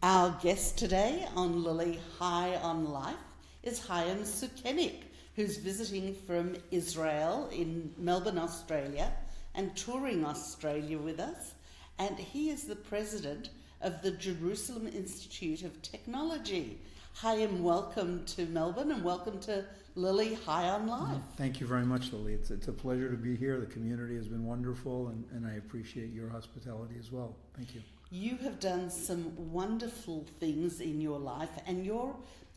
Our guest today on Lily High on Life is Chaim Sukenik, who's visiting from Israel in Melbourne, Australia, and touring Australia with us. And he is the president of the Jerusalem Institute of Technology. Chaim, welcome to Melbourne and welcome to Lily High on Life. Thank you very much, Lily. It's a pleasure to be here. The community has been wonderful, and I appreciate your hospitality as well. Thank you. You have done some wonderful things in your life, and you're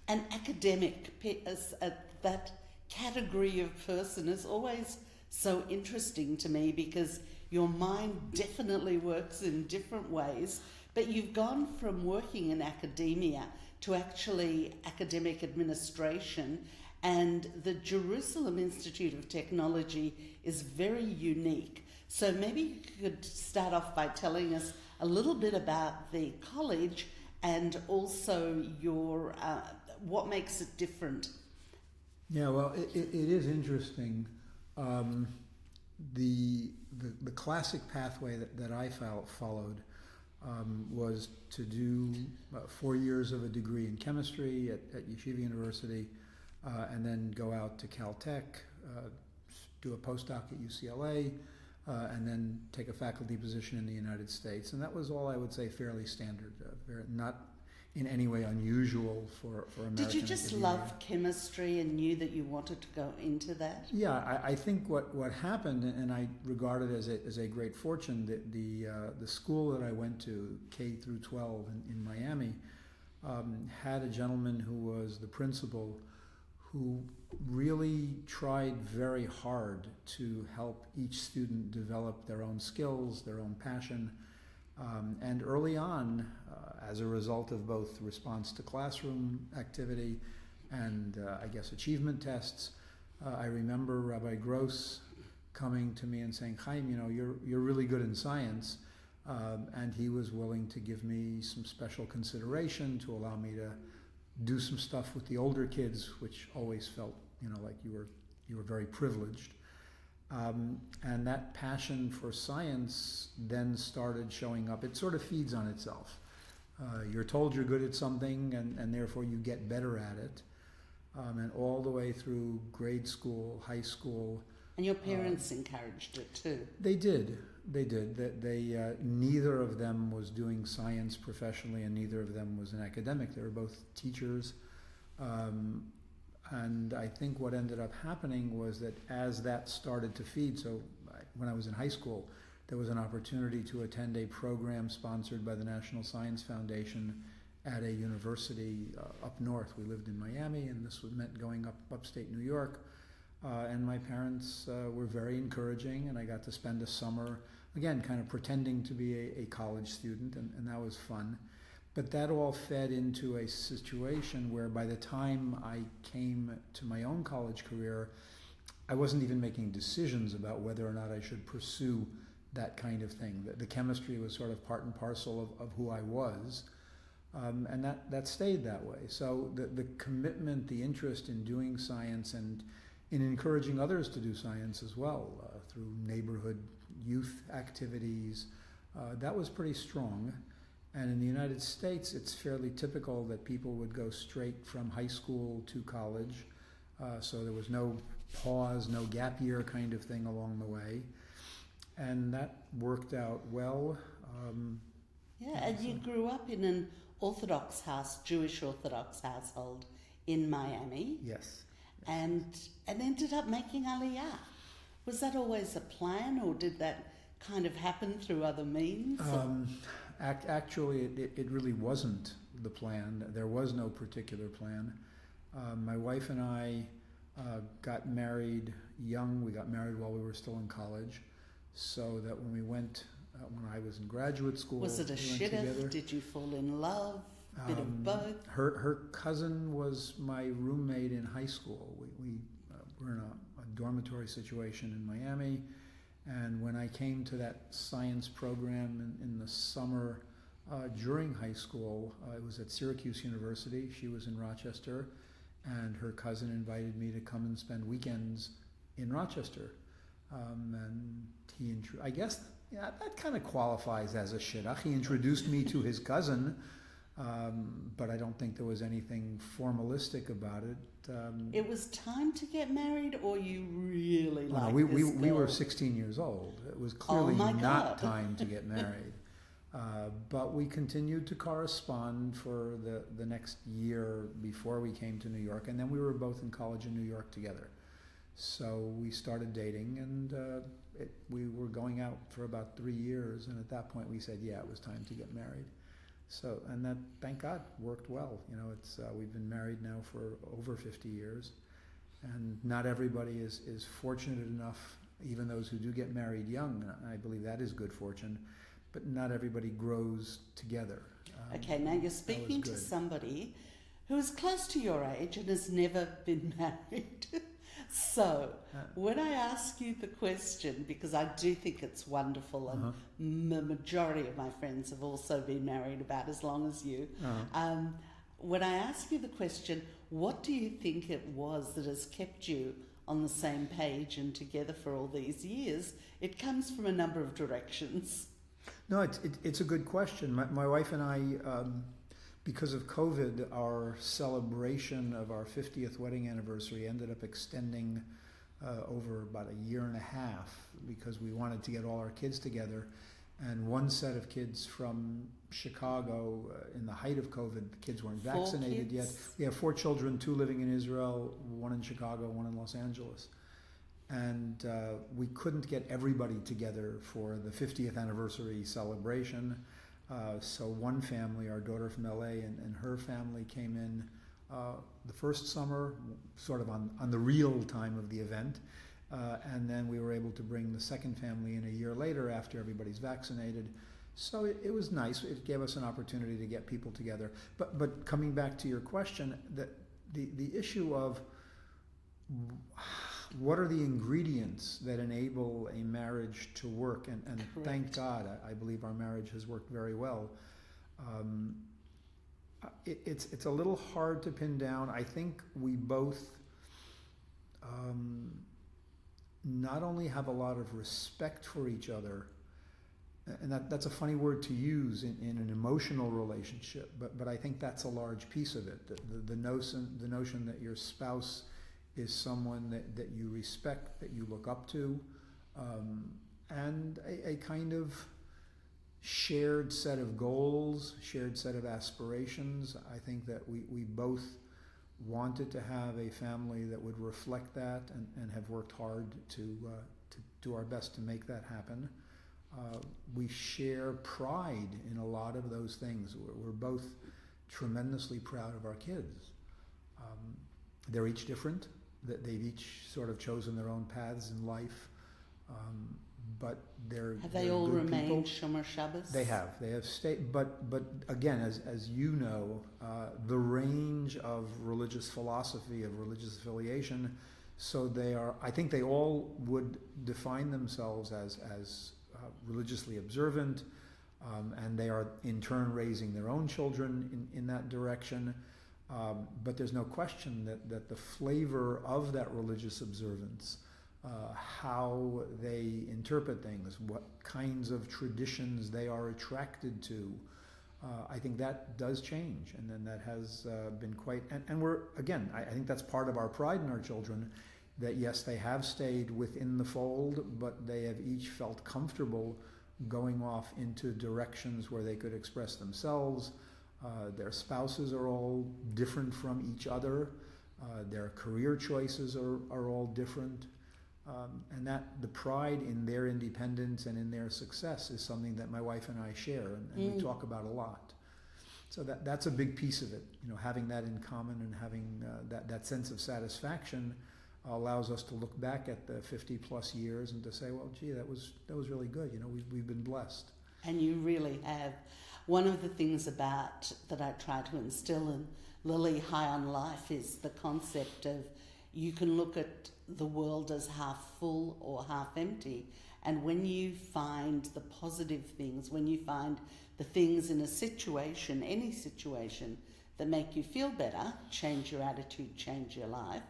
an academic. That category of person is always so interesting to me because your mind definitely works in different ways, but you've gone from working in academia to actually academic administration, and the Jerusalem Institute of Technology is very unique. So maybe you could start off by telling us a little bit about the college and also your what makes it different. Yeah, well, it is interesting. The classic pathway that I followed was to do 4 years of a degree in chemistry at Yeshiva University, and then go out to Caltech, do a postdoc at UCLA, and then take a faculty position in the United States. And that was all, I would say, fairly standard, not in any way unusual for American Did you just academia. love chemistry and knew that you wanted to go into that? Yeah, I think what happened, and I regard it as a great fortune, that the school that I went to, K through 12 in Miami, had a gentleman who was the principal who really tried very hard to help each student develop their own skills, their own passion. And early on, as a result of both response to classroom activity and I guess achievement tests, I remember Rabbi Gross coming to me and saying, Chaim, you're really good in science, and he was willing to give me some special consideration to allow me to do some stuff with the older kids, which always felt like you were very privileged. And that passion for science then started showing up. It sort of feeds on itself. You're told you're good at something, and therefore you get better at it. And all the way through grade school, high school. And your parents encouraged it too. They did. They neither of them was doing science professionally, and neither of them was an academic. They were both teachers. And I think what ended up happening was that as that started to feed, so when I was in high school, there was an opportunity to attend a program sponsored by the National Science Foundation at a university up north. We lived in Miami, and this meant going upstate New York. And my parents were very encouraging, and I got to spend a summer, again, kind of pretending to be a college student, and that was fun. But that all fed into a situation where by the time I came to my own college career, I wasn't even making decisions about whether or not I should pursue that kind of thing. The chemistry was sort of part and parcel of who I was, and that stayed that way. So the commitment, the interest in doing science and in encouraging others to do science as well, through neighborhood youth activities, that was pretty strong. And in the United States, it's fairly typical that people would go straight from high school to college. So there was no pause, no gap year kind of thing along the way. And that worked out well. And you grew up in an Orthodox house, Jewish Orthodox household in Miami. Yes. And ended up making Aliyah. Was that always a plan, or did that kind of happen through other means? Actually, it really wasn't the plan. There was no particular plan. My wife and I got married young. We got married while we were still in college, so that when we went, when I was in graduate school, was it a shidduch? Did you fall in love? Bit of both? Her cousin was my roommate in high school. We were in a dormitory situation in Miami. And when I came to that science program in the summer during high school, it was at Syracuse University. She was in Rochester, and her cousin invited me to come and spend weekends in Rochester. And I guess that kind of qualifies as a shidduch. He introduced me to his cousin, But I don't think there was anything formalistic about it. It was time to get married, or you really No, liked we, this we, we girl? were 16 years old. It was clearly my not God. time to get married. But we continued to correspond for the next year before we came to New York, and then we were both in college in New York together. So we started dating, and we were going out for about 3 years, and at that point we said, yeah, it was time to get married. So, and that, thank God, worked well. You know, it's we've been married now for over 50 years, and not everybody is fortunate enough, even those who do get married young, I believe that is good fortune, but not everybody grows together. Okay, now you're speaking to somebody who is close to your age and has never been married. So, when I ask you the question, because I do think it's wonderful, and the majority of my friends have also been married about as long as you, when I ask you the question, what do you think it was that has kept you on the same page and together for all these years? It comes from a number of directions. No, it's a good question. My wife and I, because of COVID, our celebration of our 50th wedding anniversary ended up extending over about a year and a half, because we wanted to get all our kids together. And one set of kids from Chicago, in the height of COVID, the kids weren't vaccinated yet. We have 4 children, 2 living in Israel, 1 in Chicago, 1 in Los Angeles. And we couldn't get everybody together for the 50th anniversary celebration. So one family, our daughter from LA and her family, came in the first summer, sort of on the real time of the event. And then we were able to bring the second family in a year later after everybody's vaccinated. So it was nice. It gave us an opportunity to get people together. But coming back to your question, the issue of what are the ingredients that enable a marriage to work, and thank God, I believe our marriage has worked very well. It's a little hard to pin down. I think we both not only have a lot of respect for each other, and that's a funny word to use in an emotional relationship, but I think that's a large piece of it. The notion that your spouse is someone that you respect, that you look up to, and a kind of shared set of goals, shared set of aspirations. I think that we both wanted to have a family that would reflect that, and have worked hard to do our best to make that happen. We share pride in a lot of those things. We're both tremendously proud of our kids. They're each different. They've each sort of chosen their own paths in life, but they're Have they all remained people. Shomer Shabbos? They have stayed, but again, as you know, the range of religious philosophy, of religious affiliation, so they are. I think they all would define themselves as religiously observant, and they are in turn raising their own children in that direction. But there's no question that the flavor of that religious observance, how they interpret things, what kinds of traditions they are attracted to, I think that does change, and then that has been quite, and we're, again, I think that's part of our pride in our children, that yes, they have stayed within the fold, but they have each felt comfortable going off into directions where they could express themselves. Their spouses are all different from each other. Their career choices are all different. And that the pride in their independence and in their success is something that my wife and I share, and we talk about a lot. So that's a big piece of it. You know, having that in common and having that sense of satisfaction allows us to look back at the 50 plus years and to say, well, gee, that was really good. You know, we've been blessed. And you really have. One of the things that I try to instill in Lily High on Life is the concept of you can look at the world as half full or half empty. And when you find the positive things, when you find the things in a situation, any situation, that make you feel better, change your attitude, change your life,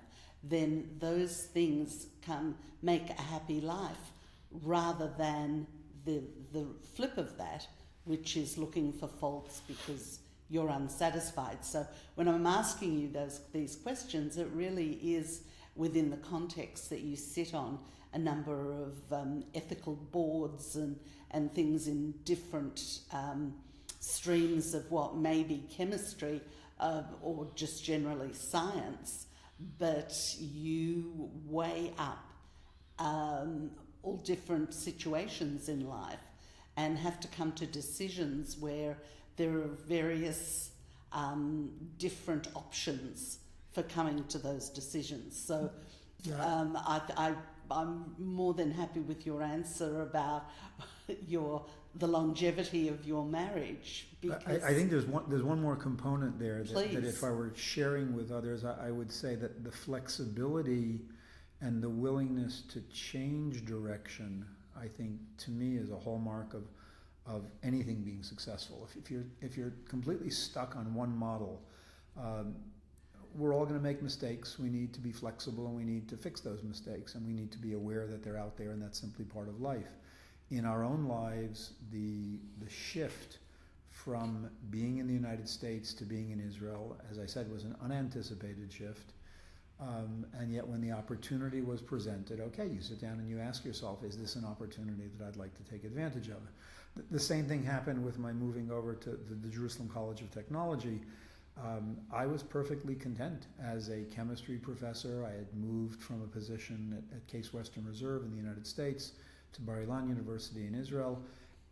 then those things make a happy life, rather than the flip of that, which is looking for faults because you're unsatisfied. So when I'm asking you these questions, it really is within the context that you sit on a number of ethical boards and things in different streams of what may be chemistry or just generally science, but you weigh up all different situations in life and have to come to decisions where there are various different options for coming to those decisions. So I'm more than happy with your answer about the longevity of your marriage. Because I think there's one more component there that if I were sharing with others, I would say that the flexibility and the willingness to change direction, I think, to me, is a hallmark of anything being successful. If you're completely stuck on one model, we're all going to make mistakes. We need to be flexible, and we need to fix those mistakes, and we need to be aware that they're out there, and that's simply part of life. In our own lives, the shift from being in the United States to being in Israel, as I said, was an unanticipated shift. And yet when the opportunity was presented, okay, you sit down and you ask yourself, is this an opportunity that I'd like to take advantage of? The same thing happened with my moving over to the Jerusalem College of Technology. I was perfectly content as a chemistry professor. I had moved from a position at Case Western Reserve in the United States to Bar Ilan University in Israel,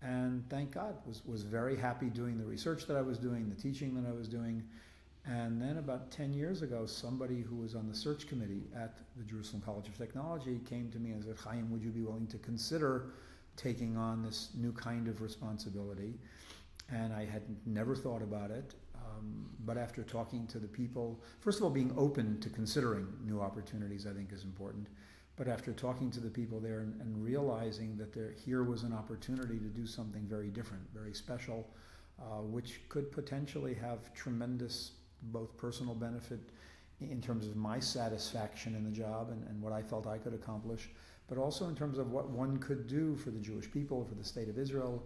and thank God, was very happy doing the research that I was doing, the teaching that I was doing. And then about 10 years ago, somebody who was on the search committee at the Jerusalem College of Technology came to me and said, Chaim, would you be willing to consider taking on this new kind of responsibility? And I had never thought about it, but after talking to the people, first of all, being open to considering new opportunities, I think, is important. But after talking to the people there and realizing that here was an opportunity to do something very different, very special, which could potentially have tremendous both personal benefit in terms of my satisfaction in the job and what I felt I could accomplish, but also in terms of what one could do for the Jewish people, for the state of Israel.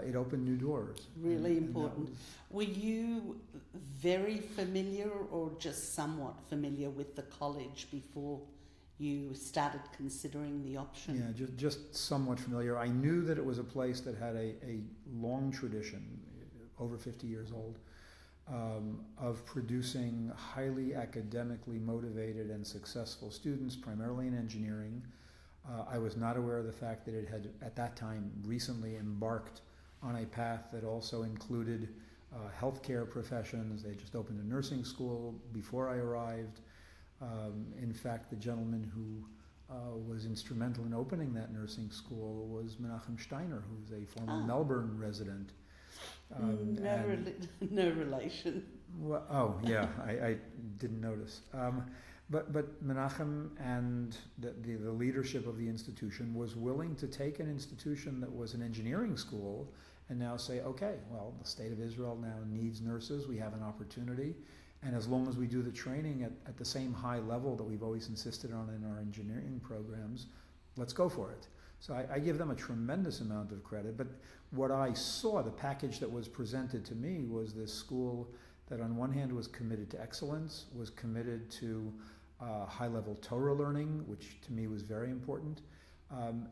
It opened new doors. Really important. Were you very familiar or just somewhat familiar with the college before you started considering the option? Yeah, just somewhat familiar. I knew that it was a place that had a long tradition, over 50 years old, of producing highly academically motivated and successful students, primarily in engineering. I was not aware of the fact that it had, at that time, recently embarked on a path that also included healthcare professions. They just opened a nursing school before I arrived. In fact, the gentleman who was instrumental in opening that nursing school was Menachem Steiner, who's a former Melbourne resident. No relation. Well, oh, yeah, I didn't notice. But Menachem and the leadership of the institution was willing to take an institution that was an engineering school and now say, okay, well, the state of Israel now needs nurses. We have an opportunity. And as long as we do the training at the same high level that we've always insisted on in our engineering programs, let's go for it. So I give them a tremendous amount of credit. But what I saw, the package that was presented to me, was this school that on one hand was committed to excellence, was committed to high-level Torah learning, which to me was very important,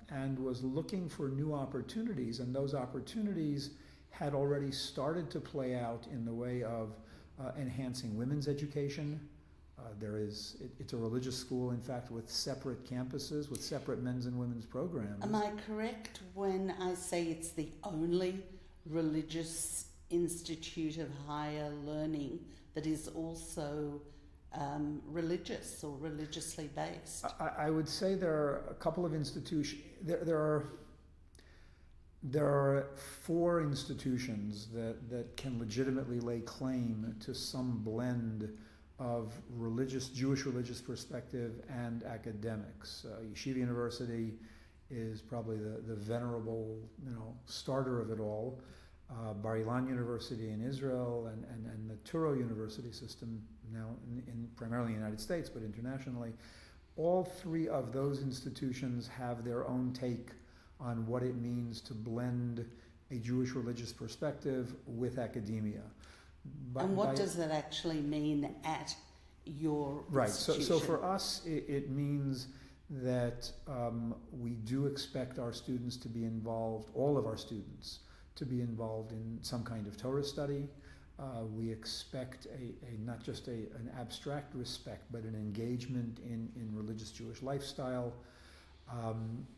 and was looking for new opportunities. And those opportunities had already started to play out in the way of enhancing women's education. It's a religious school, in fact, with separate campuses, with separate men's and women's programs. Am I correct when I say it's the only religious institute of higher learning that is also religious or religiously based? I would say there are a couple of institutions. There are 4 institutions that can legitimately lay claim to some blend of Jewish religious perspective and academics. Yeshiva University is probably the venerable, starter of it all. Bar Ilan University in Israel and the Torah University system now in primarily in the United States, but internationally. All 3 of those institutions have their own take on what it means to blend a Jewish religious perspective with academia. And what does that actually mean at your right? institution? So for us, it means that we do expect our students to be involved, all of our students, to be involved in some kind of Torah study. We expect not just an abstract respect, but an engagement in religious Jewish lifestyle.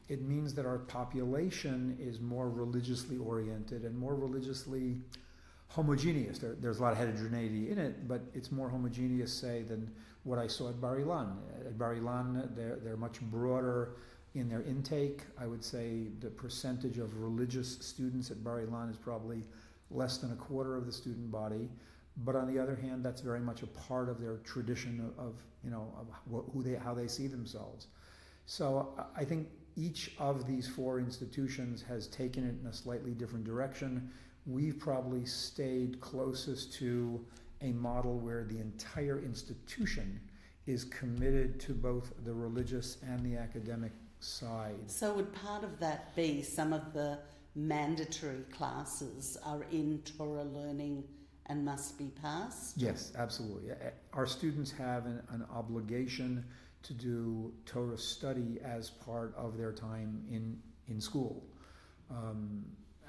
It means that our population is more religiously oriented and more religiously homogeneous. There's a lot of heterogeneity in it, but it's more homogeneous, say, than what I saw at Bar Ilan. At Bar Ilan, they're much broader in their intake. I would say the percentage of religious students at Bar Ilan is probably less than a quarter of the student body. But on the other hand, that's very much a part of their tradition of how they see themselves. So I think each of these four institutions has taken it in a slightly different direction. We've probably stayed closest to a model where the entire institution is committed to both the religious and the academic side. So would part of that be some of the mandatory classes are in Torah learning and must be passed? Yes, absolutely. Our students have an obligation to do Torah study as part of their time in school.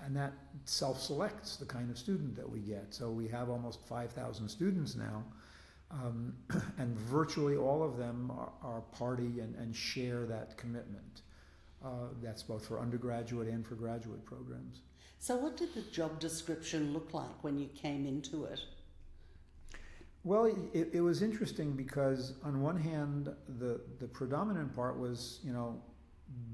And that self-selects the kind of student that we get. So we have almost 5,000 students now, and virtually all of them are party and share that commitment. That's both for undergraduate and for graduate programs. So what did the job description look like when you came into it? Well, it was interesting because on one hand, the predominant part was,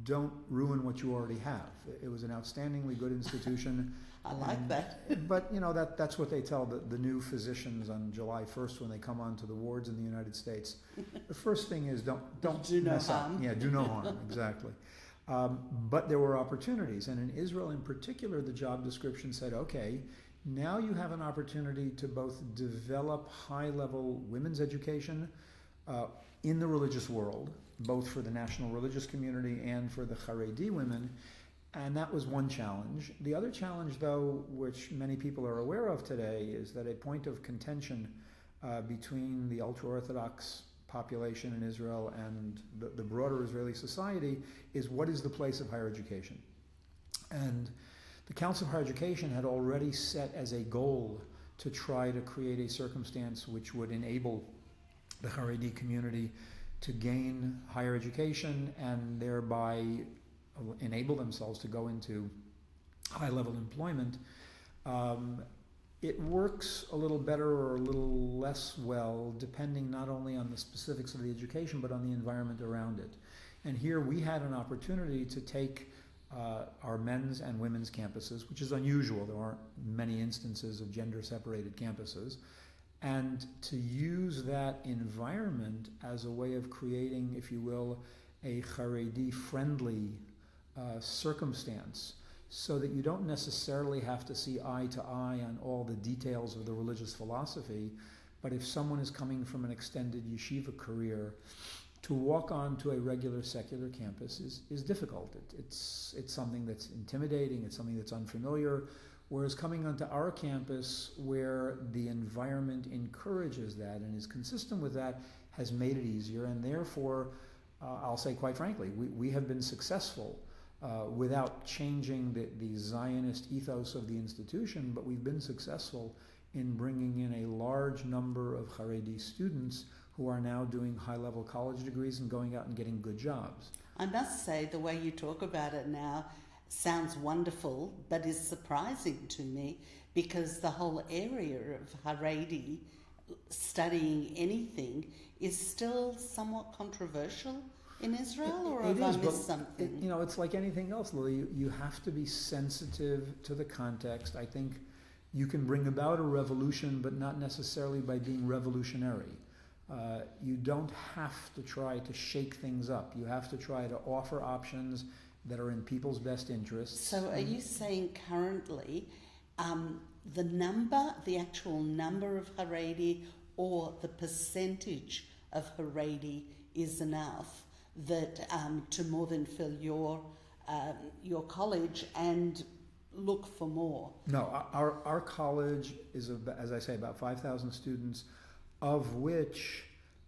don't ruin what you already have. It was an outstandingly good institution. I like that. But, that's what they tell the new physicians on July 1st when they come onto the wards in the United States. The first thing is don't do mess no up. harm. Yeah, do no harm, exactly. But there were opportunities. And in Israel in particular, the job description said, okay, now you have an opportunity to both develop high-level women's education in the religious world, both for the national religious community and for the Haredi women, and that was one challenge. The other challenge, though, which many people are aware of today, is that a point of contention between the ultra-Orthodox population in Israel and the broader Israeli society is what is the place of higher education. And the Council of Higher Education had already set as a goal to try to create a circumstance which would enable the Haredi community to gain higher education and thereby enable themselves to go into high-level employment. It works a little better or a little less well depending not only on the specifics of the education but on the environment around it. And here we had an opportunity to take our men's and women's campuses, which is unusual. There aren't many instances of gender-separated campuses. And to use that environment as a way of creating, if you will, a Haredi-friendly circumstance so that you don't necessarily have to see eye to eye on all the details of the religious philosophy, but if someone is coming from an extended yeshiva career, to walk onto a regular secular campus is difficult. It's something that's intimidating, it's something that's unfamiliar, whereas coming onto our campus where the environment encourages that and is consistent with that has made it easier, and therefore, I'll say quite frankly, we have been successful without changing the Zionist ethos of the institution, but we've been successful in bringing in a large number of Haredi students who are now doing high-level college degrees and going out and getting good jobs. I must say, the way you talk about it now sounds wonderful, but is surprising to me because the whole area of Haredi studying anything is still somewhat controversial in Israel, or have I missed something? It's like anything else, Lily. You have to be sensitive to the context. I think you can bring about a revolution, but not necessarily by being revolutionary. You don't have to try to shake things up. You have to try to offer options that are in people's best interests. So are you saying currently the actual number of Haredi or the percentage of Haredi is enough that to more than fill your college and look for more. No, our college is, as I say, about 5,000 students, of which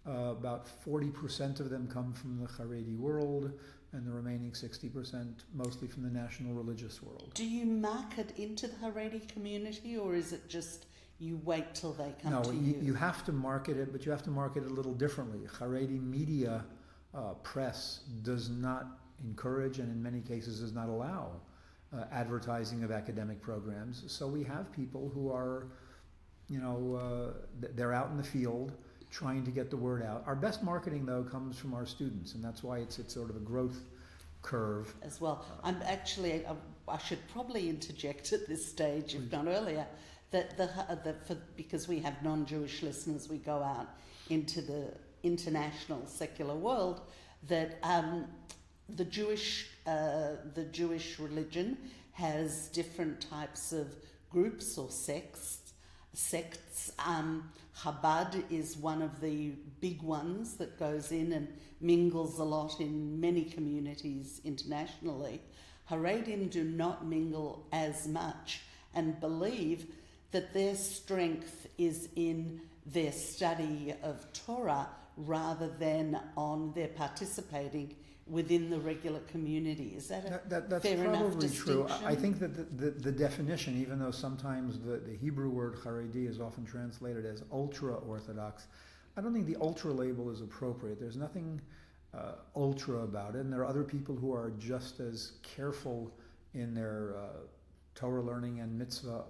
about 40% of them come from the Haredi world, and the remaining 60% mostly from the national religious world. Do you market into the Haredi community, or is it just you wait till they come to you? No, you have to market it, but you have to market it a little differently. Haredi media press does not encourage, and in many cases does not allow, advertising of academic programs. So we have people who are, they're out in the field trying to get the word out. Our best marketing, though, comes from our students, and that's why it's sort of a growth curve. As well. I should probably interject at this stage, if not earlier, because we have non-Jewish listeners, we go out into the international secular world, that the Jewish religion has different types of groups or sects. Chabad is one of the big ones that goes in and mingles a lot in many communities internationally. Haredim do not mingle as much and believe that their strength is in their study of Torah rather than on their participating within the regular community. Is that that's fair enough probably distinction? true. I think that the definition, even though sometimes the Hebrew word Haredi is often translated as ultra-orthodox, I don't think the ultra label is appropriate. There's nothing ultra about it, and there are other people who are just as careful in their Torah learning and mitzvah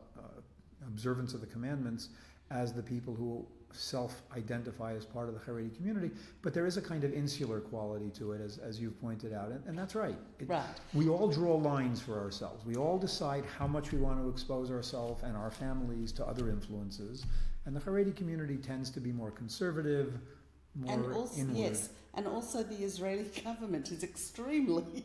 observance of the commandments as the people who self-identify as part of the Haredi community, but there is a kind of insular quality to it, as you've pointed out, and that's right. Right. We all draw lines for ourselves. We all decide how much we want to expose ourselves and our families to other influences, and the Haredi community tends to be more conservative, more inward. Yes, and also the Israeli government is extremely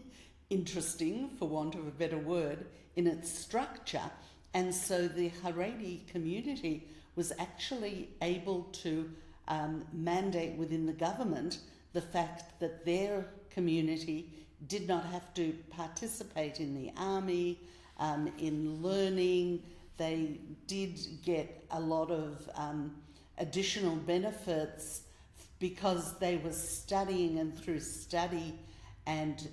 interesting, for want of a better word, in its structure, and so the Haredi community was actually able to mandate within the government the fact that their community did not have to participate in the army, in learning. They did get a lot of additional benefits because they were studying, and through study and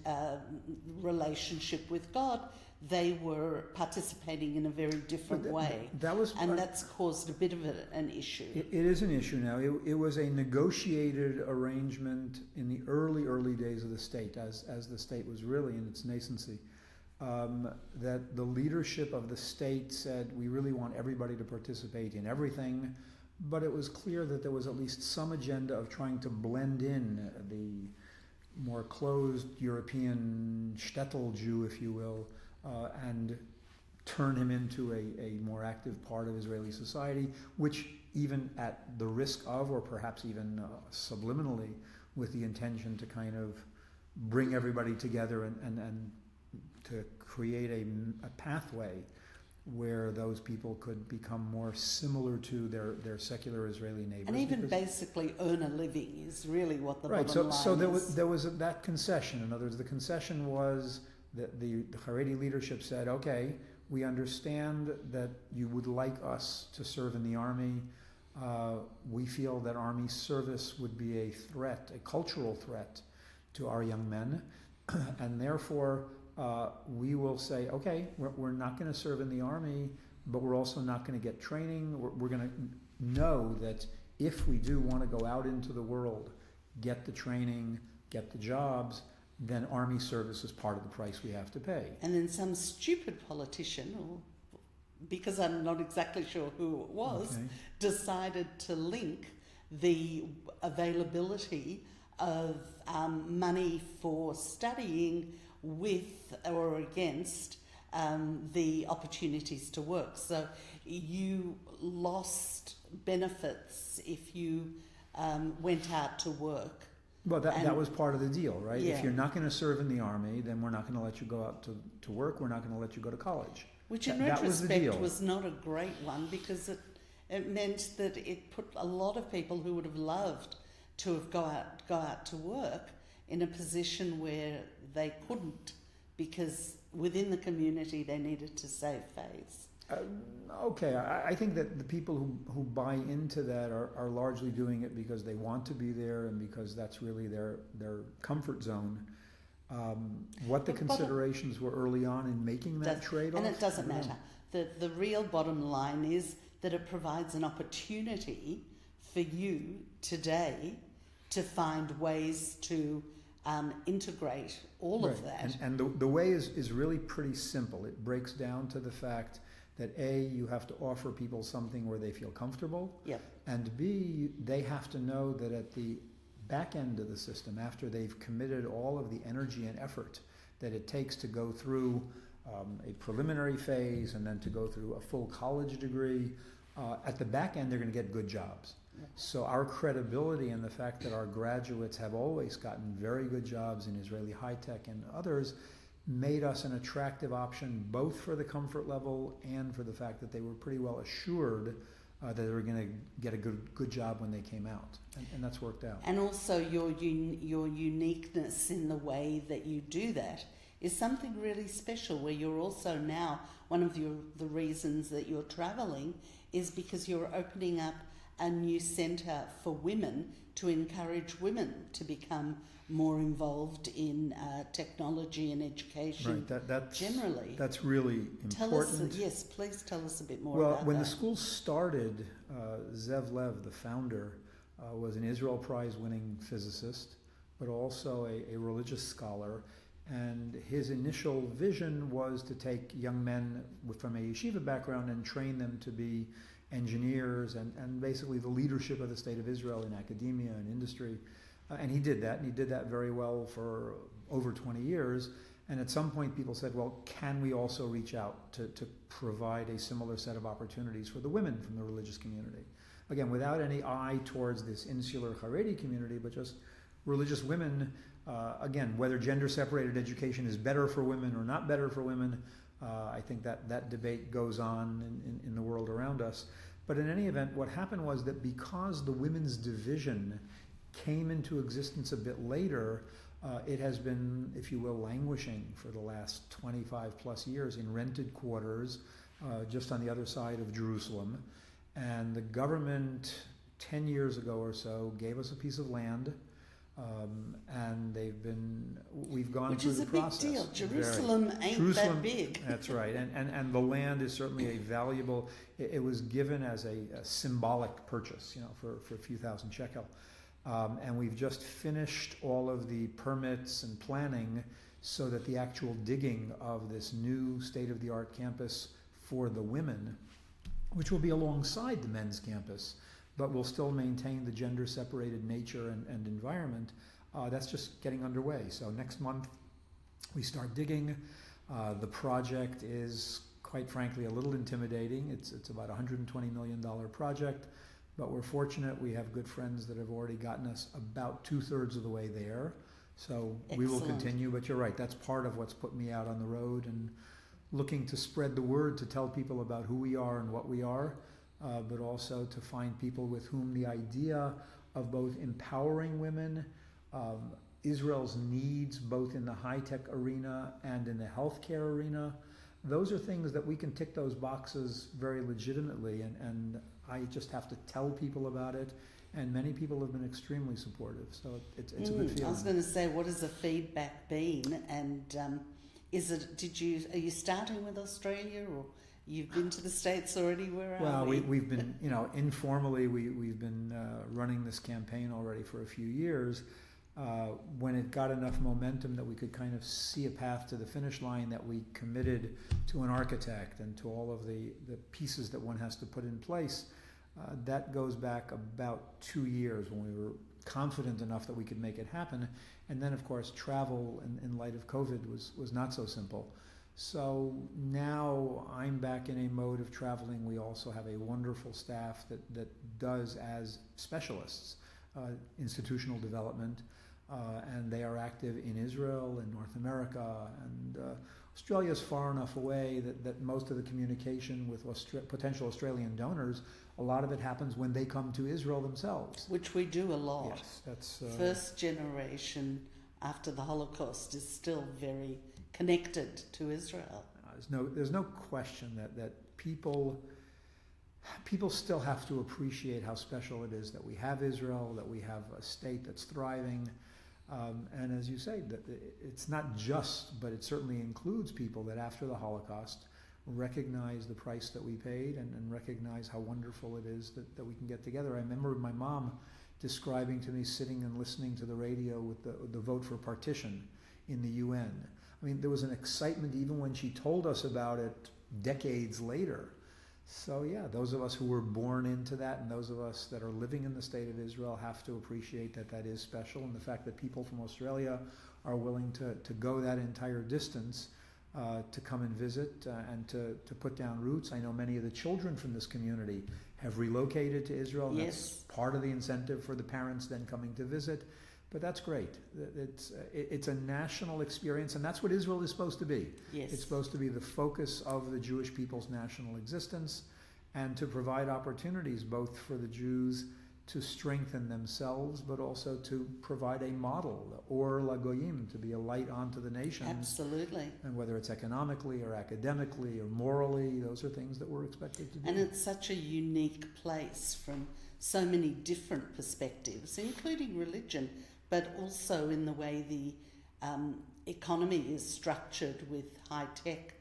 relationship with God, they were participating in a very different way. That's caused a bit of an issue. It is an issue now. It was a negotiated arrangement in the early days of the state, as the state was really in its nascency, that the leadership of the state said, we really want everybody to participate in everything, but it was clear that there was at least some agenda of trying to blend in the more closed European shtetl Jew, if you will, and turn him into a more active part of Israeli society, which even at the risk of, or perhaps even subliminally, with the intention to kind of bring everybody together and to create a pathway where those people could become more similar to their secular Israeli neighbors. And even basically earn a living is really what the bottom line is. So there was that concession. In other words, the concession was that the Haredi leadership said, okay, we understand that you would like us to serve in the army. We feel that army service would be a threat, a cultural threat to our young men, and therefore we will say, okay, we're not going to serve in the army, but we're also not going to get training. We're going to know that if we do want to go out into the world, get the training, get the jobs, then army service is part of the price we have to pay. And then some stupid politician, or because I'm not exactly sure who it was, decided to link the availability of money for studying with or against the opportunities to work. So you lost benefits if you went out to work. Well, that was part of the deal, right? Yeah. If you're not going to serve in the army, then we're not going to let you go out to work. We're not going to let you go to college. Which in retrospect was not a great one, because it meant that it put a lot of people who would have loved to have go out to work in a position where they couldn't, because within the community they needed to save face? Okay, I think that the people who buy into that are largely doing it because they want to be there and because that's really their comfort zone. What the considerations were early on in making that trade-off? And it doesn't matter. The real bottom line is that it provides an opportunity for you today to find ways to integrate all of that. And the way is really pretty simple. It breaks down to the fact that A, you have to offer people something where they feel comfortable. Yep. And B, they have to know that at the back end of the system, after they've committed all of the energy and effort that it takes to go through a preliminary phase and then to go through a full college degree, at the back end they're going to get good jobs. Yep. So our credibility and the fact that our graduates have always gotten very good jobs in Israeli high tech and others made us an attractive option both for the comfort level and for the fact that they were pretty well assured that they were going to get a good job when they came out, and that's worked out. And also your uniqueness in the way that you do that is something really special, where you're also now, one of the reasons that you're travelling is because you're opening up a new centre for women to encourage women to become more involved in technology and education generally. That's really important. Yes, please tell us a bit more about that. Well, when the school started, Zev Lev, the founder, was an Israel Prize-winning physicist, but also a religious scholar. And his initial vision was to take young men from a yeshiva background and train them to be engineers and basically the leadership of the state of Israel in academia and industry. And he did that, and he did that very well for over 20 years. And at some point people said, well, can we also reach out to provide a similar set of opportunities for the women from the religious community? Again, without any eye towards this insular Haredi community, but just religious women, again, whether gender-separated education is better for women or not better for women, I think that debate goes on in the world around us. But in any event, what happened was that because the women's division came into existence a bit later, it has been, if you will, languishing for the last 25 plus years in rented quarters just on the other side of Jerusalem. And the government 10 years ago or so gave us a piece of land, and we've gone through the process. Which is a big deal. Jerusalem ain't that big. That's right. And the land is certainly a valuable, it was given as a symbolic purchase, for a few thousand shekel. And we've just finished all of the permits and planning so that the actual digging of this new state-of-the-art campus for the women, which will be alongside the men's campus, but will still maintain the gender-separated nature and environment, that's just getting underway. So next month we start digging. The project is, quite frankly, a little intimidating. It's about a $120 million project. But we're fortunate we have good friends that have already gotten us about 2/3 of the way there. So we will continue, but you're right, that's part of what's put me out on the road and looking to spread the word, to tell people about who we are and what we are, but also to find people with whom the idea of both empowering women, Israel's needs both in the high-tech arena and in the healthcare arena, those are things that we can tick those boxes very legitimately, and I just have to tell people about it, and many people have been extremely supportive, so it's a good feeling. I was going to say, what has the feedback been, and are you starting with Australia, or you've been to the States already? Where are we? Well, we've been, informally, we've been running this campaign already for a few years. When it got enough momentum that we could kind of see a path to the finish line, that we committed to an architect and to all of the pieces that one has to put in place, that goes back about 2 years when we were confident enough that we could make it happen. And then, of course, travel in light of COVID was not so simple. So now I'm back in a mode of traveling. We also have a wonderful staff that does as specialists institutional development, and they are active in Israel and North America, and Australia is far enough away that most of the communication with potential Australian donors, a lot of it happens when they come to Israel themselves. Which we do a lot. Yes, that's... First generation after the Holocaust is still very connected to Israel. There's no question that people still have to appreciate how special it is that we have Israel, that we have a state that's thriving. And as you say, that it's not just, but it certainly includes people that after the Holocaust recognize the price that we paid and recognize how wonderful it is that we can get together. I remember my mom describing to me sitting and listening to the radio with the vote for partition in the UN. I mean, there was an excitement even when she told us about it decades later. So yeah, those of us who were born into that and those of us that are living in the state of Israel have to appreciate that is special, and the fact that people from Australia are willing to go that entire distance to come and visit and to put down roots. I know many of the children from this community have relocated to Israel. And Yes. That's part of the incentive for the parents then coming to visit. But that's great. It's a national experience, and that's what Israel is supposed to be. Yes. It's supposed to be the focus of the Jewish people's national existence and to provide opportunities both for the Jews to strengthen themselves, but also to provide a model, or lagoyim, to be a light onto the nations. Absolutely. And whether it's economically or academically or morally, those are things that we're expected to do. And it's such a unique place from so many different perspectives, including religion, but also in the way the economy is structured with high tech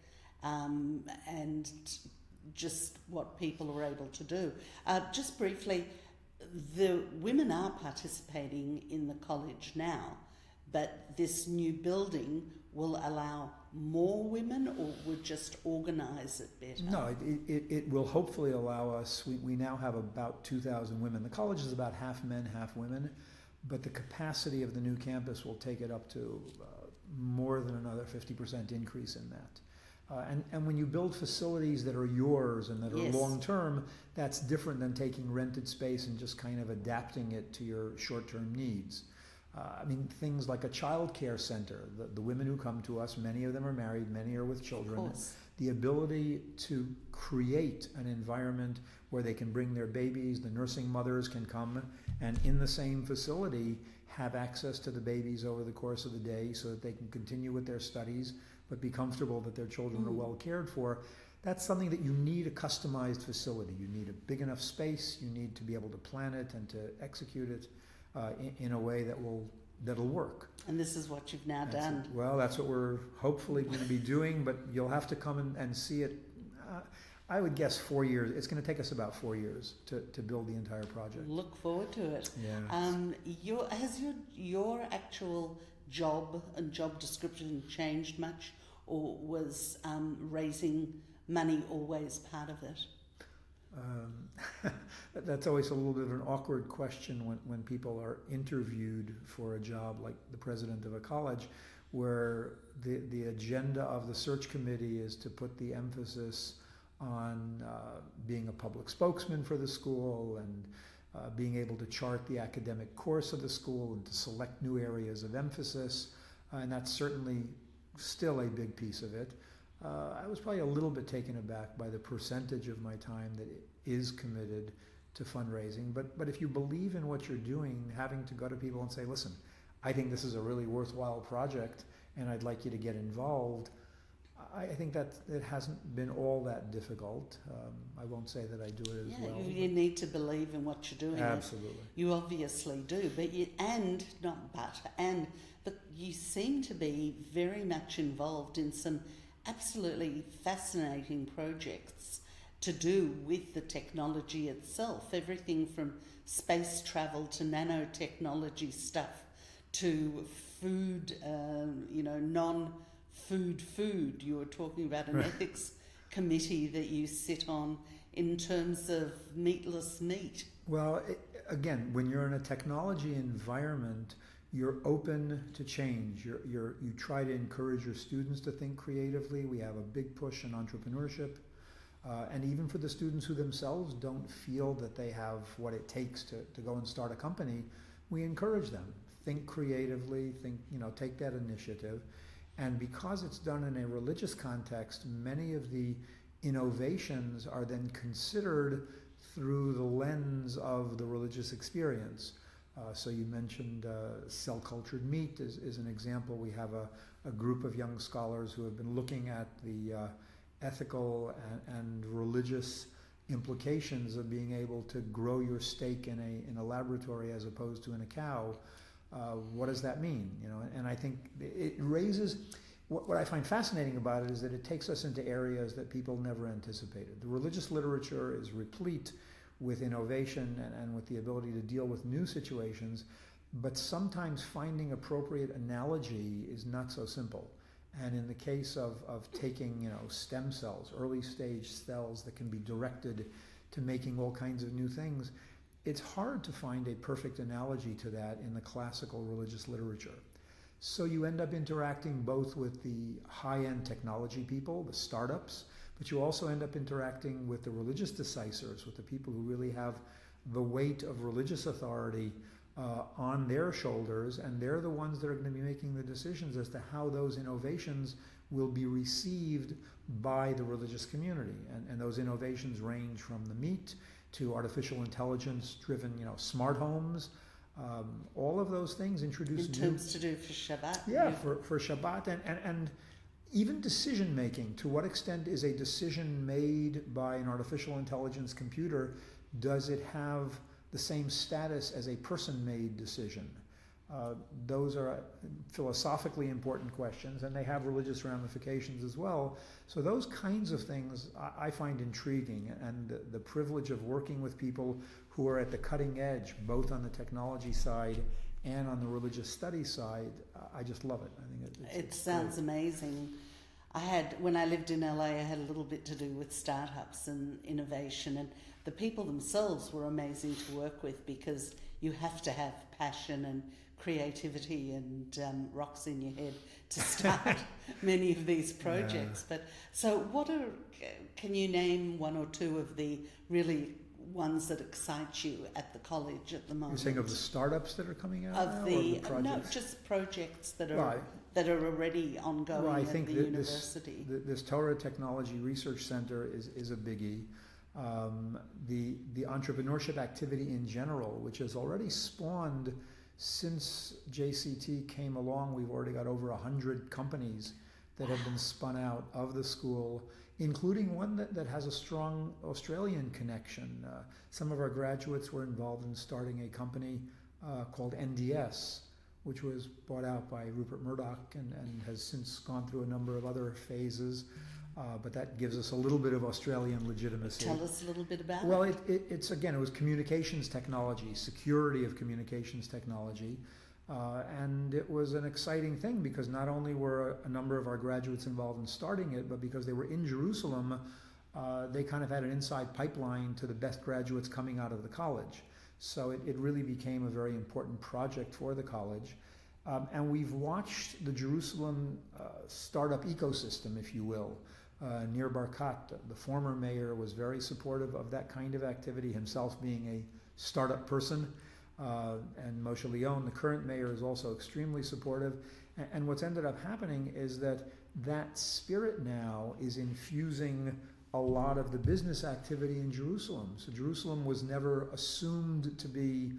and just what people are able to do. Just briefly, the women are participating in the college now, but this new building will allow more women, or would just organise it better? No, it will hopefully allow us. We now have about 2,000 women. The college is about half men, half women, but the capacity of the new campus will take it up to more than another 50% increase in that. And when you build facilities that are yours and that are Yes. long-term, that's different than taking rented space and just kind of adapting it to your short-term needs. I mean, things like a child care center. The women who come to us, many of them are married, many are with children. Of course. The ability to create an environment where they can bring their babies, the nursing mothers can come, and in the same facility have access to the babies over the course of the day so that they can continue with their studies, but be comfortable that their children are well cared for. That's something that you need a customized facility. You need a big enough space. You need to be able to plan it and to execute it in a way that'll work. And this is what you've now done. Well, that's what we're hopefully going to be doing, but you'll have to come and see it. I would guess 4 years. It's going to take us about 4 years to build the entire project. Look forward to it. Yeah. Has your actual job and job description changed much, or was raising money always part of it? That's always a little bit of an awkward question when people are interviewed for a job like the president of a college, where the agenda of the search committee is to put the emphasis on being a public spokesman for the school and being able to chart the academic course of the school and to select new areas of emphasis, and that's certainly still a big piece of it. I was probably a little bit taken aback by the percentage of my time that is committed to fundraising. But if you believe in what you're doing, having to go to people and say, listen, I think this is a really worthwhile project and I'd like you to get involved, I think that it hasn't been all that difficult. I won't say that I do it as well. You need to believe in what you're doing. Absolutely. You obviously do, but you seem to be very much involved in some absolutely fascinating projects to do with the technology itself. Everything from space travel to nanotechnology stuff to food, non-food food. You were talking about an ethics committee that you sit on in terms of meatless meat. Well, again, when you're in a technology environment, you're open to change. You try to encourage your students to think creatively. We have a big push in entrepreneurship. And even for the students who themselves don't feel that they have what it takes to go and start a company, we encourage them. Think creatively, take that initiative. And because it's done in a religious context, many of the innovations are then considered through the lens of the religious experience. So you mentioned cell-cultured meat is an example. We have a group of young scholars who have been looking at the ethical and religious implications of being able to grow your steak in a laboratory as opposed to in a cow. What does that mean? You know, and I think it raises. What I find fascinating about it is that it takes us into areas that people never anticipated. The religious literature is replete with innovation and with the ability to deal with new situations, but sometimes finding appropriate analogy is not so simple. And in the case of taking, you know, stem cells, early stage cells that can be directed to making all kinds of new things, it's hard to find a perfect analogy to that in the classical religious literature. So you end up interacting both with the high-end technology people, the startups, but you also end up interacting with the religious decisors, with the people who really have the weight of religious authority on their shoulders, and they're the ones that are going to be making the decisions as to how those innovations will be received by the religious community. And those innovations range from the meat to artificial intelligence-driven, you know, smart homes. All of those things introduce in terms to do for Shabbat. Yeah, for Shabbat and even decision making. To what extent is a decision made by an artificial intelligence computer? Does it have the same status as a person-made decision? Those are philosophically important questions, and they have religious ramifications as well. So those kinds of things I find intriguing, and the privilege of working with people who are at the cutting edge, both on the technology side and on the religious study side, I just love it. I think it sounds amazing. When I lived in LA, I had a little bit to do with startups and innovation, and the people themselves were amazing to work with because you have to have passion and creativity and rocks in your head to start many of these projects. Yeah. But so can you name one or two of the really ones that excite you at the college at the moment? You're saying of the startups that are coming out of now, the, or the projects? No, just projects that are Right. that are already ongoing Well, I at think the university. This Torah Technology Research Center is a biggie. The entrepreneurship activity in general, which has already spawned since JCT came along, we've already got over 100 companies that have been spun out of the school, including one that has a strong Australian connection. Some of our graduates were involved in starting a company called NDS, which was bought out by Rupert Murdoch and has since gone through a number of other phases. But that gives us a little bit of Australian legitimacy. Tell us a little bit about Well, it. It's again, it was communications technology, security of communications technology. And it was an exciting thing because not only were a number of our graduates involved in starting it, but because they were in Jerusalem, they kind of had an inside pipeline to the best graduates coming out of the college. So it really became a very important project for the college. And we've watched the Jerusalem startup ecosystem, if you will. Nir Barkat, the former mayor, was very supportive of that kind of activity, himself being a startup person. And Moshe Leon, the current mayor, is also extremely supportive. And what's ended up happening is that spirit now is infusing a lot of the business activity in Jerusalem. So Jerusalem was never assumed to be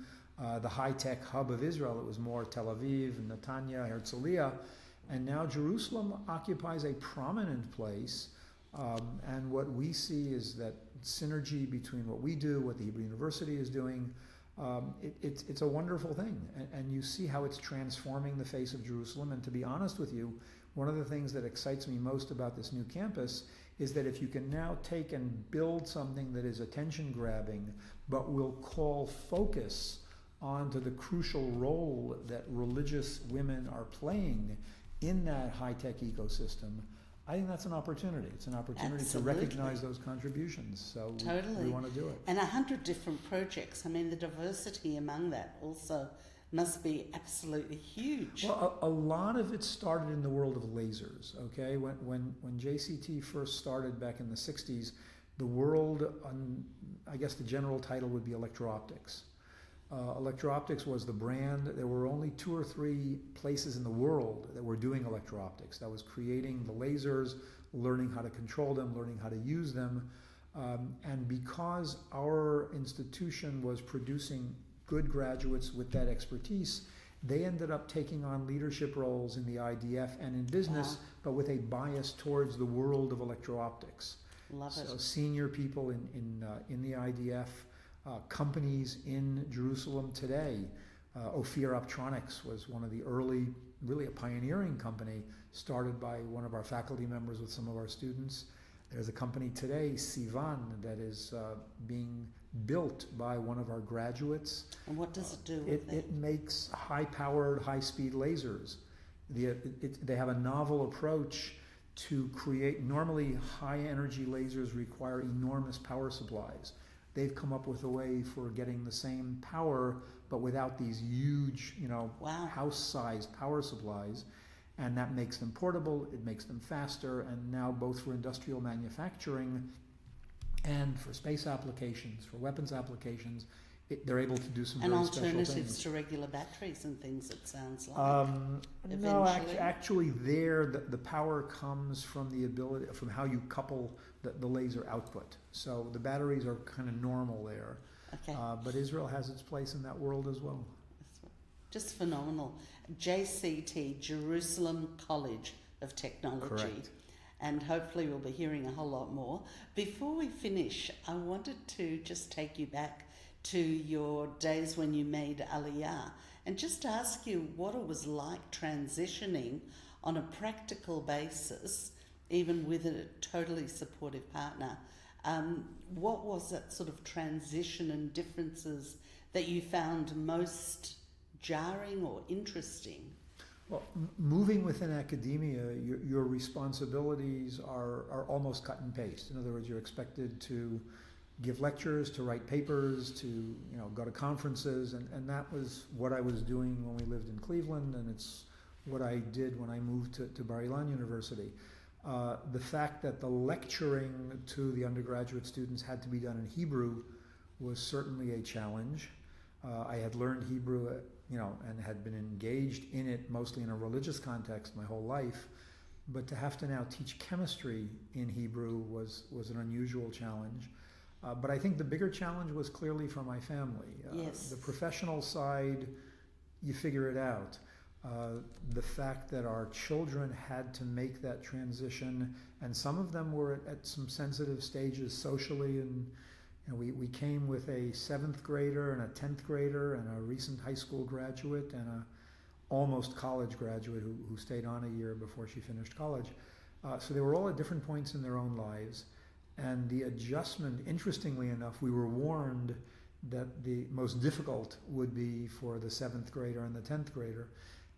the high-tech hub of Israel. It was more Tel Aviv, Netanya, Herzliya. And now Jerusalem occupies a prominent place. And what we see is that synergy between what we do, what the Hebrew University is doing, it's a wonderful thing. And you see how it's transforming the face of Jerusalem. And to be honest with you, one of the things that excites me most about this new campus is that if you can now take and build something that is attention-grabbing, but will call focus onto the crucial role that religious women are playing in that high-tech ecosystem, I think that's an opportunity. It's an opportunity Absolutely. to recognize those contributions. So we want to do it. And 100 different projects. I mean, the diversity among that also must be absolutely huge. Well, a lot of it started in the world of lasers, okay? When JCT first started back in the 60s, the world, I guess the general title would be electro-optics. Electro-optics was the brand. There were only 2 or 3 places in the world that were doing electro-optics. That was creating the lasers, learning how to control them, learning how to use them. And because our institution was producing good graduates with that expertise, they ended up taking on leadership roles in the IDF and in business, Wow. but with a bias towards the world of electro-optics. Love So it. senior people in the IDF, companies in Jerusalem today. Ophir Optronics was one of the early, really a pioneering company, started by one of our faculty members with some of our students. There's a company today, Sivan, that is being built by one of our graduates. And what does it do with It makes high-powered, high-speed lasers. They have a novel approach to create. Normally, high-energy lasers require enormous power supplies. They've come up with a way for getting the same power, but without these huge, Wow. house-sized power supplies. And that makes them portable, it makes them faster, and now both for industrial manufacturing and for space applications, for weapons applications, they're able to do some And very special alternatives things. to regular batteries and things, it sounds like. No, eventually. actually, the power comes from the ability, from how you couple the laser output. So the batteries are kind of normal there, Okay. but Israel has its place in that world as well. Just phenomenal. JCT, Jerusalem College of Technology. Correct. And hopefully we'll be hearing a whole lot more. Before we finish, I wanted to just take you back to your days when you made Aliyah and just ask you what it was like transitioning on a practical basis, even with a totally supportive partner. What was that sort of transition and differences that you found most jarring or interesting? Well, moving within academia, your responsibilities are almost cut and paste. In other words, you're expected to give lectures, to write papers, to go to conferences, and that was what I was doing when we lived in Cleveland, and it's what I did when I moved to Bar-Ilan University. The fact that the lecturing to the undergraduate students had to be done in Hebrew was certainly a challenge. I had learned Hebrew, and had been engaged in it mostly in a religious context my whole life, but to have to now teach chemistry in Hebrew was an unusual challenge. But I think the bigger challenge was clearly for my family. Yes. The professional side, you figure it out. The fact that our children had to make that transition, and some of them were at some sensitive stages socially, and we came with a 7th grader and a 10th grader and a recent high school graduate and a almost college graduate who stayed on a year before she finished college. So they were all at different points in their own lives. And the adjustment, interestingly enough, we were warned that the most difficult would be for the 7th grader and the 10th grader.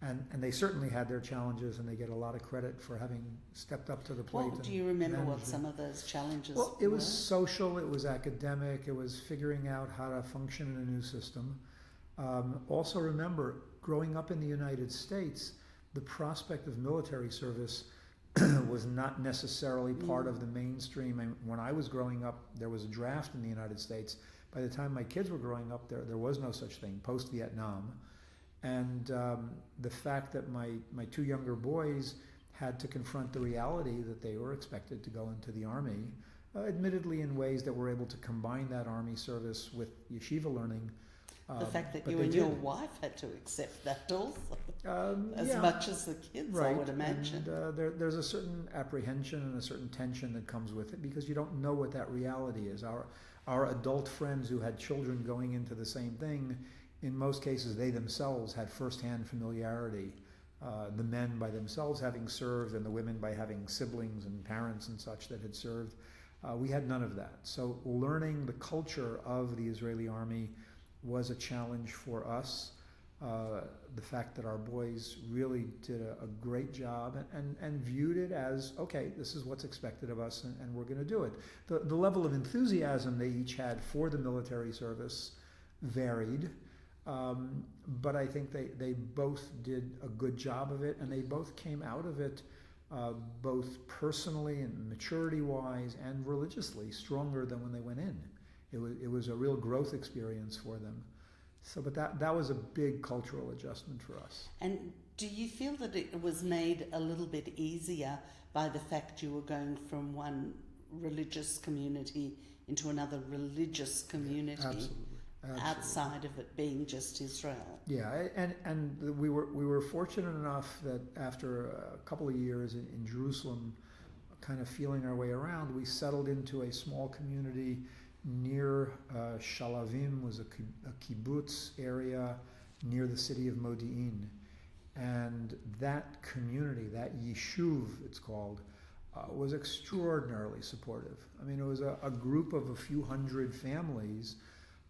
And they certainly had their challenges, and they get a lot of credit for having stepped up to the plate. Do you remember what managed some of those challenges Well, it was were? social, it was academic, it was figuring out how to function in a new system. Also remember, growing up in the United States, the prospect of military service was not necessarily part of the mainstream. And when I was growing up, there was a draft in the United States. By the time my kids were growing up, there was no such thing, post-Vietnam. And the fact that my 2 younger boys had to confront the reality that they were expected to go into the Army, admittedly in ways that were able to combine that Army service with yeshiva learning. The fact that but you they and did. your wife had to accept that also, as Yeah, much as the kids, right. I would imagine. And there's a certain apprehension and a certain tension that comes with it because you don't know what that reality is. Our adult friends who had children going into the same thing, in most cases, they themselves had firsthand familiarity. The men by themselves having served, and the women by having siblings and parents and such that had served. We had none of that. So learning the culture of the Israeli army was a challenge for us. The fact that our boys really did a great job and viewed it as, okay, this is what's expected of us, and we're going to do it. The level of enthusiasm they each had for the military service varied. But I think they both did a good job of it, and they both came out of it both personally and maturity-wise and religiously stronger than when they went in. It was a real growth experience for them. So, but that was a big cultural adjustment for us. And do you feel that it was made a little bit easier by the fact you were going from one religious community into another religious community? Absolutely. outside of it being just Israel. Yeah, and we were fortunate enough that after a couple of years in Jerusalem, kind of feeling our way around, we settled into a small community near Shalavim, was a kibbutz area near the city of Modi'in. And that community, that yishuv it's called, was extraordinarily supportive. I mean, it was a group of a few hundred families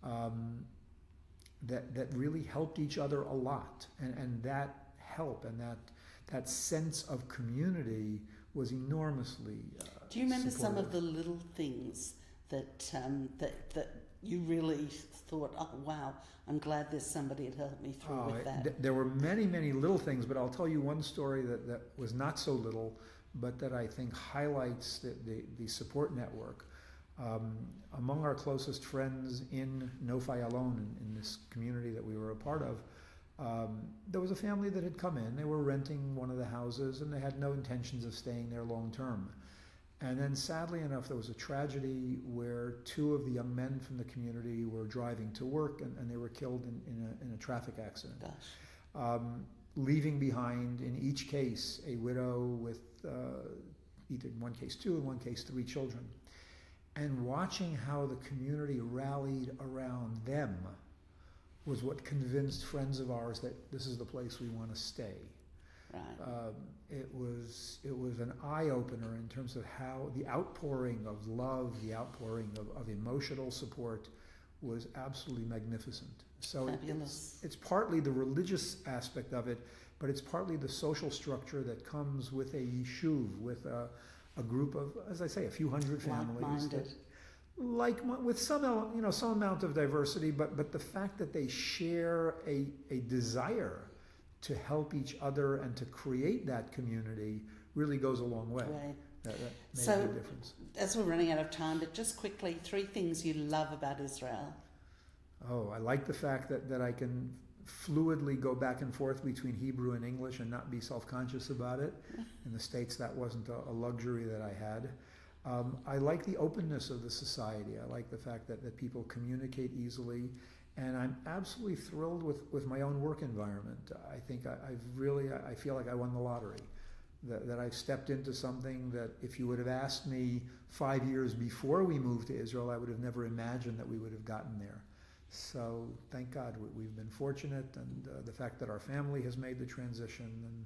that really helped each other a lot. And that help and that sense of community was enormously Do you remember some supportive. of the little things that you really thought, oh wow, I'm glad there's somebody to help me through with that? There were many, many little things, but I'll tell you one story that was not so little, but that I think highlights the support network. Among our closest friends in Nofi Alon, in this community that we were a part of, there was a family that had come in. They were renting one of the houses, and they had no intentions of staying there long term. And then, sadly enough, there was a tragedy where two of the young men from the community were driving to work, and they were killed in a traffic accident. Gosh. Leaving behind, in each case, a widow with either in one case 2, in one case 3 children. And watching how the community rallied around them was what convinced friends of ours that this is the place we want to stay. Right. It was an eye-opener in terms of how the outpouring of love, the outpouring of emotional support was absolutely magnificent. So it's partly the religious aspect of it, but it's partly the social structure that comes with a yishuv, with a group of, as I say, a few hundred families. With some amount of diversity, but the fact that they share a desire to help each other and to create that community really goes a long way. Right. That made a big difference. As we're running out of time, but just quickly, 3 things you love about Israel. Oh, I like the fact that I can fluidly go back and forth between Hebrew and English and not be self-conscious about it. In the States, that wasn't a luxury that I had. I like the openness of the society. I like the fact that people communicate easily. And I'm absolutely thrilled with my own work environment. I think I feel like I won the lottery. That I've stepped into something that if you would have asked me 5 years before we moved to Israel, I would have never imagined that we would have gotten there. So thank God we've been fortunate, and the fact that our family has made the transition and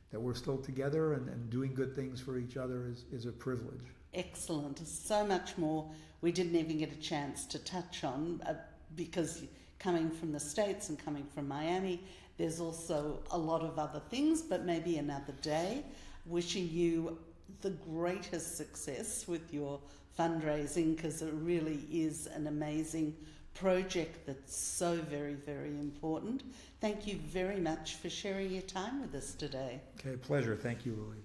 that we're still together and doing good things for each other is a privilege. Excellent. So much more we didn't even get a chance to touch on because coming from the States and coming from Miami, there's also a lot of other things, but maybe another day. Wishing you the greatest success with your fundraising, because it really is an amazing project that's so very, very important. Thank you very much for sharing your time with us today. Okay, pleasure. Thank you, Lily.